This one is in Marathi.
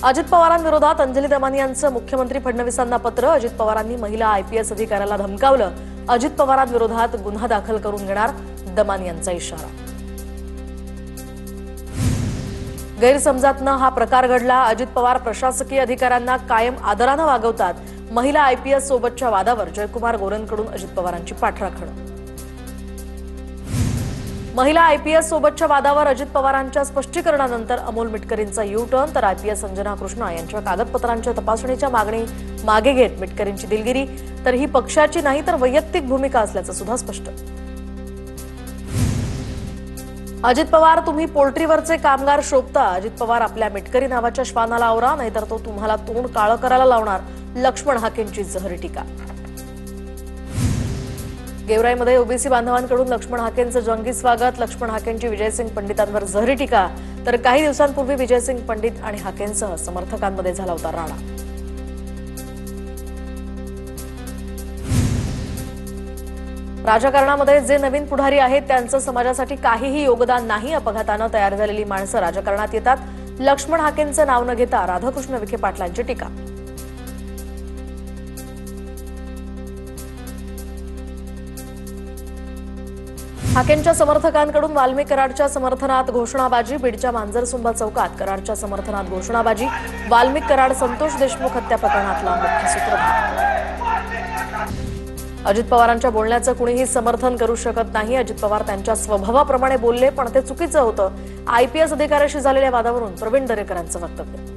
अजित पवारांविरोधात अंजली दमानी यांचं मुख्यमंत्री फडणवीसांना पत्र। अजित पवारांनी महिला आयपीएस अधिकाऱ्याला धमकावलं। अजित पवारांविरोधात गुन्हा दाखल करून घेणार, दमानी यांचा इशारा। गैरसमजातनं हा प्रकार घडला। अजित पवार प्रशासकीय अधिकाऱ्यांना कायम आदरानं वागवतात। महिला आयपीएस सोबतच्या वादावर जयकुमार गोरेंकडून अजित पवारांची पाठराखण। महिला आयपीएस सोबतच्या वादावर अजित पवारांच्या स्पष्टीकरणानंतर अमोल मिटकरींचा यू टर्न, तर आयपीएस अंजना कृष्णा यांच्या कागदपत्रांच्या तपासणीच्या मागणी मागे घेत मिटकरींची दिलगिरी। तर ही पक्षाची नाही तर वैयक्तिक भूमिका असल्याचं सुद्धा स्पष्ट। अजित पवार, तुम्ही पोल्ट्रीवरचे कामगार शोभता। अजित पवार, आपल्या मिटकरी नावाच्या श्वानाला आवरा, नाहीतर तो तुम्हाला तोंड काळं करायला लावणार। लक्ष्मण हाकेंची जहरी टीका। गेवराईमध्ये ओबीसी बांधवांकडून लक्ष्मण हाकेंचं जंगी स्वागत। लक्ष्मण हाकेंची विजयसिंग पंडितांवर जहरी टीका। तर काही दिवसांपूर्वी विजयसिंग पंडित आणि हाकेंसह समर्थकांमध्ये झाला होता राडा। राजकारणामध्ये जे नवीन पुढारी आहेत त्यांचं समाजासाठी काहीही योगदान नाही। अपघातानं तयार झालेली माणसं राजकारणात येतात। लक्ष्मण हाकेंचं नाव न घेता राधाकृष्ण विखे पाटलांची टीका। हाकेंच्या समर्थकांकडून वाल्मिक कराडच्या समर्थनात घोषणाबाजी। बीडच्या मांजरसुंबा चौकात कराडच्या समर्थनात घोषणाबाजी। वाल्मिक कराड संतोष देशमुख हत्या प्रकरणातला मुख्य सूत्रधार। अजित पवारांच्या बोलण्याचं कुणीही समर्थन करू शकत नाही। अजित पवार त्यांच्या स्वभावाप्रमाणे बोलले, पण ते चुकीचं होतं। आयपीएस अधिकाऱ्याशी झालेल्या वादावरून प्रवीण दरेकरांचं वक्तव्य।